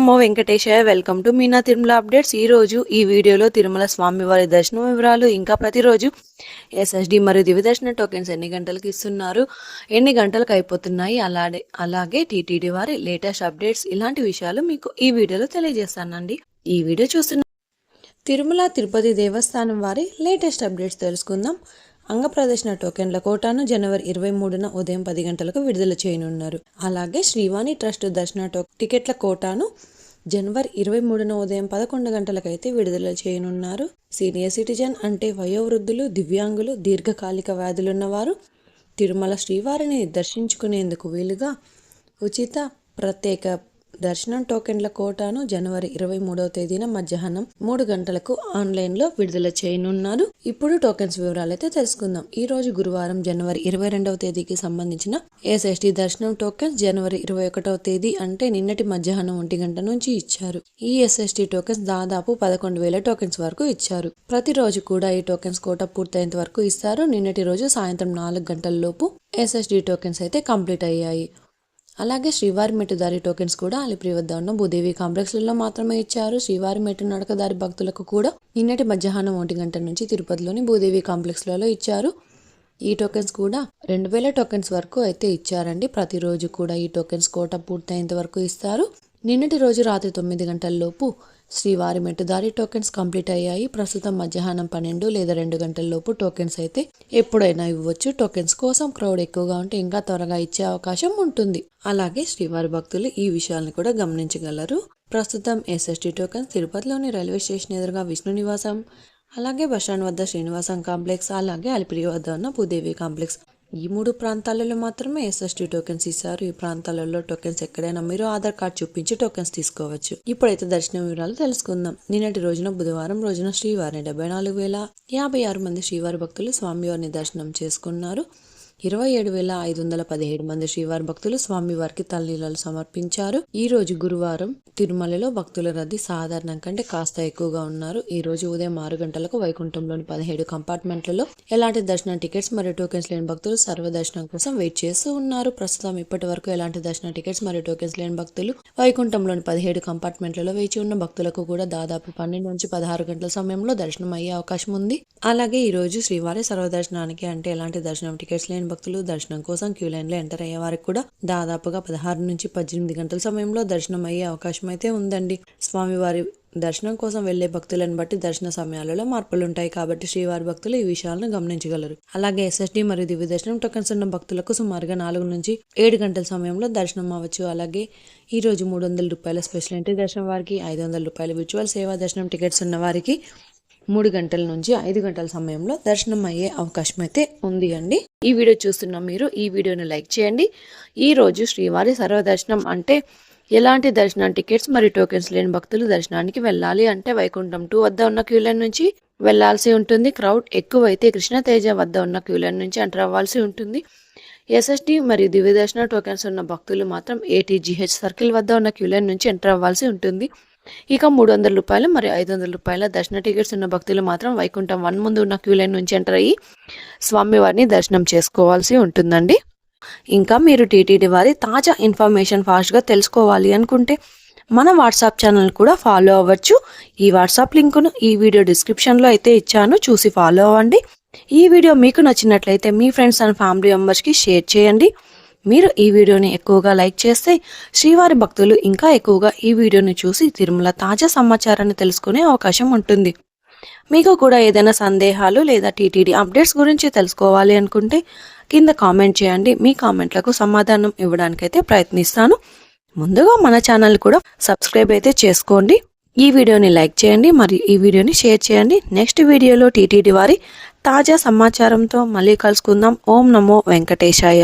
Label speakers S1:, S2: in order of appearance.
S1: Namo Venkatesaya. Welcome to Meena Tirumala updates. ఈ రోజు ఈ వీడియోలో తిరుమల స్వామివారి దర్శనం వివరాలు, ఇంకా ప్రతిరోజు ఎస్ఎస్డి మరియు దివ్య దర్శన టోకెన్స్ ఎన్ని గంటలకు ఇస్తున్నారు, ఎన్ని గంటలకు అయిపోతున్నాయి, అలాగే టీటీడీ వారి లేటెస్ట్ అప్డేట్స్, ఇలాంటి విషయాలు మీకు ఈ వీడియోలో తెలియజేస్తానండి. ఈ వీడియో చూస్తున్న తిరుమల తిరుపతి దేవస్థానం వారి లేటెస్ట్ అప్డేట్స్ తెలుసుకుందాం. అంగప్రదర్శన టోకెన్ల కోటాను జనవరి 23న ఉదయం 10 గంటలకు విడుదల చేయనున్నారు. అలాగే శ్రీవాణి ట్రస్ట్ దర్శన టికెట్ల కోటాను జనవరి 23న ఉదయం 11 గంటలకైతే విడుదల చేయనున్నారు. సీనియర్ సిటిజన్ అంటే వయోవృద్ధులు, దివ్యాంగులు, దీర్ఘకాలిక వ్యాధులున్నవారు తిరుమల శ్రీవారిని దర్శించుకునేందుకు వీలుగా ఉచిత ప్రత్యేక దర్శనం టోకెన్ల కోటాను జనవరి 23వ తేదీన మధ్యాహ్నం 3 గంటలకు ఆన్లైన్లో విడుదల చేయనున్నారు. ఇప్పుడు టోకెన్స్ వివరాలు అయితే తెలుసుకుందాం. ఈ రోజు గురువారం జనవరి 22వ తేదీకి సంబంధించిన ఎస్ఎస్డి దర్శనం టోకెన్స్ జనవరి 21వ తేదీ అంటే నిన్నటి మధ్యాహ్నం 1 గంట నుంచి ఇచ్చారు. ఈ ఎస్ఎస్డి టోకెన్స్ దాదాపు 11,000 టోకెన్స్ వరకు ఇచ్చారు. ప్రతిరోజు కూడా ఈ టోకెన్స్ కోట పూర్తయ్యేంత వరకు ఇస్తారు. నిన్నటి రోజు సాయంత్రం 4 గంటల లోపు ఎస్ఎస్డి టోకెన్స్ అయితే కంప్లీట్ అయ్యాయి. అలాగే శ్రీవారి మెట్టుదారి టోకెన్స్ కూడా అలిపిరి వద్ద ఉన్న భూదేవి కాంప్లెక్స్లలో మాత్రమే ఇచ్చారు. శ్రీవారి మెట్టు నడకదారి భక్తులకు కూడా నిన్నటి మధ్యాహ్నం 1 గంట నుంచి తిరుపతిలోని భూదేవి కాంప్లెక్స్లలో ఇచ్చారు. ఈ టోకెన్స్ కూడా 2,000 టోకెన్స్ వరకు అయితే ఇచ్చారండి. ప్రతిరోజు కూడా ఈ టోకెన్స్ కోట పూర్తయ్యేంత వరకు ఇస్తారు. నిన్నటి రోజు రాత్రి 9 గంటల లోపు శ్రీవారి మెట్టుదారి టోకెన్స్ కంప్లీట్ అయ్యాయి. ప్రస్తుతం మధ్యాహ్నం 12 లేదా 2 గంటల లోపు టోకెన్స్ అయితే ఎప్పుడైనా ఇవ్వచ్చు. టోకెన్స్ కోసం క్రౌడ్ ఎక్కువగా ఉంటే ఇంకా త్వరగా ఇచ్చే అవకాశం ఉంటుంది. అలాగే శ్రీవారి భక్తులు ఈ విషయాలను కూడా గమనించగలరు. ప్రస్తుతం ఎస్ఎస్డి టోకెన్స్ తిరుపతిలోని రైల్వే స్టేషన్ ఎదురుగా విష్ణు నివాసం, అలాగే బస్టాండ్ వద్ద శ్రీనివాసం కాంప్లెక్స్, అలాగే అలిపిరి వద్ద ఉన్న భూదేవి కాంప్లెక్స్, ఈ 3 ప్రాంతాలలో మాత్రమే ఎస్ఎస్డి టోకెన్స్ ఇస్తారు. ఈ ప్రాంతాలలో టోకెన్స్ ఎక్కడైనా మీరు ఆధార్ కార్డ్ చూపించి టోకెన్స్ తీసుకోవచ్చు. ఇప్పుడైతే దర్శనం వివరాలు తెలుసుకుందాం. నిన్నటి రోజున బుధవారం రోజున శ్రీవారిని 74,056 మంది శ్రీవారి భక్తులు స్వామివారిని దర్శనం చేసుకున్నారు. 27,517 మంది శ్రీవారి భక్తులు స్వామివారికి తలనీలాలు సమర్పించారు. ఈ రోజు గురువారం తిరుమలలో భక్తుల రద్దీ సాధారణం కంటే కాస్త ఎక్కువగా ఉన్నారు. ఈ రోజు ఉదయం 6 గంటలకు వైకుంఠంలోని 17 కంపార్ట్మెంట్లలో ఎలాంటి దర్శన టికెట్స్ మరియు టోకెన్స్ లేని భక్తులు సర్వదర్శనం కోసం వెయిట్ చేస్తూ ఉన్నారు. ప్రస్తుతం ఇప్పటి వరకు ఎలాంటి దర్శన టికెట్స్ మరియు టోకెన్స్ లేని భక్తులు వైకుంఠంలోని 17 కంపార్ట్మెంట్లలో వేచి ఉన్న భక్తులకు కూడా దాదాపు 12 నుంచి 16 గంటల సమయంలో దర్శనం అయ్యే అవకాశం ఉంది. అలాగే ఈ రోజు శ్రీవారి సర్వదర్శనానికి అంటే ఎలాంటి దర్శనం టికెట్స్ లేని భక్తులు దర్శనం కోసం క్యూ లైన్ లో ఎంటర్ అయ్యే వారికి కూడా దాదాపుగా 16 నుంచి 18 గంటల సమయంలో దర్శనం అయ్యే అవకాశం అయితే ఉందండి. స్వామివారి దర్శనం కోసం వెళ్లే భక్తులను బట్టి దర్శన సమయాలలో మార్పులు ఉంటాయి కాబట్టి శ్రీవారి భక్తులు ఈ విషయాలను గమనించగలరు. అలాగే ఎస్ఎస్డి మరియు దివ్య దర్శనం టోకెన్స్ ఉన్న భక్తులకు సుమారుగా 4 నుంచి 7 గంటల సమయంలో దర్శనం అవ్వచ్చు. అలాగే ఈ రోజు 300 రూపాయల స్పెషల్ ఎంట్రీ దర్శనం వారికి, 500 రూపాయల విర్చువల్ సేవా దర్శనం టికెట్స్ ఉన్న వారికి 3 గంటల నుంచి 5 గంటల సమయంలో దర్శనం అయ్యే అవకాశం అయితే ఉంది అండి. ఈ వీడియో చూస్తున్న మీరు ఈ వీడియోని లైక్ చేయండి. ఈ రోజు శ్రీవారి సర్వదర్శనం అంటే ఎలాంటి దర్శనం టికెట్స్ మరియు టోకెన్స్ లేని భక్తులు దర్శనానికి వెళ్ళాలి అంటే వైకుంఠం 2 వద్ద ఉన్న క్యూ లైన్ నుంచి వెళ్లాల్సి ఉంటుంది. క్రౌడ్ ఎక్కువైతే కృష్ణతేజ వద్ద ఉన్న క్యూ లైన్ నుంచి ఎంటర్ అవ్వాల్సి ఉంటుంది. ఎస్ఎస్డి మరియు దివ్య దర్శన టోకెన్స్ ఉన్న భక్తులు మాత్రం ATGH సర్కిల్ వద్ద ఉన్న క్యూ లైన్ నుంచి ఎంటర్ అవ్వాల్సి ఉంటుంది. ఇక 300 రూపాయలు మరియు 500 రూపాయల దర్శన టికెట్స్ ఉన్న భక్తులు మాత్రం వైకుంఠం 1 ముందు ఉన్న క్యూ లైన్ నుంచి ఎంటర్ అయ్యి స్వామివారిని దర్శనం చేసుకోవాల్సి ఉంటుందండి. ఇంకా మీరు టీటీడీ వారి తాజా ఇన్ఫర్మేషన్ ఫాస్ట్గా తెలుసుకోవాలి అనుకుంటే మన వాట్సాప్ ఛానల్ కూడా ఫాలో అవ్వచ్చు. ఈ వాట్సాప్ లింకును ఈ వీడియో డిస్క్రిప్షన్లో అయితే ఇచ్చాను, చూసి ఫాలో అవ్వండి. ఈ వీడియో మీకు నచ్చినట్లయితే మీ ఫ్రెండ్స్ అండ్ ఫ్యామిలీ మెంబర్స్కి షేర్ చేయండి. మీరు ఈ వీడియోని ఎక్కువగా లైక్ చేస్తే శ్రీవారి భక్తులు ఇంకా ఎక్కువగా ఈ వీడియోని చూసి తిరుమల తాజా సమాచారాన్ని తెలుసుకునే అవకాశం ఉంటుంది. మీకు కూడా ఏదైనా సందేహాలు లేదా టీటీడీ అప్డేట్స్ గురించి తెలుసుకోవాలి అనుకుంటే కింద కామెంట్ చేయండి. మీ కామెంట్లకు సమాధానం ఇవ్వడానికైతే ప్రయత్నిస్తాను. ముందుగా మన ఛానల్ కూడా సబ్స్క్రైబ్ అయితే చేసుకోండి. ఈ వీడియోని లైక్ చేయండి మరియు ఈ వీడియోని షేర్ చేయండి. నెక్స్ట్ వీడియోలో టీటీడీ వారి తాజా సమాచారంతో మళ్ళీ కలుసుకుందాం. ఓం నమో వెంకటేశాయ.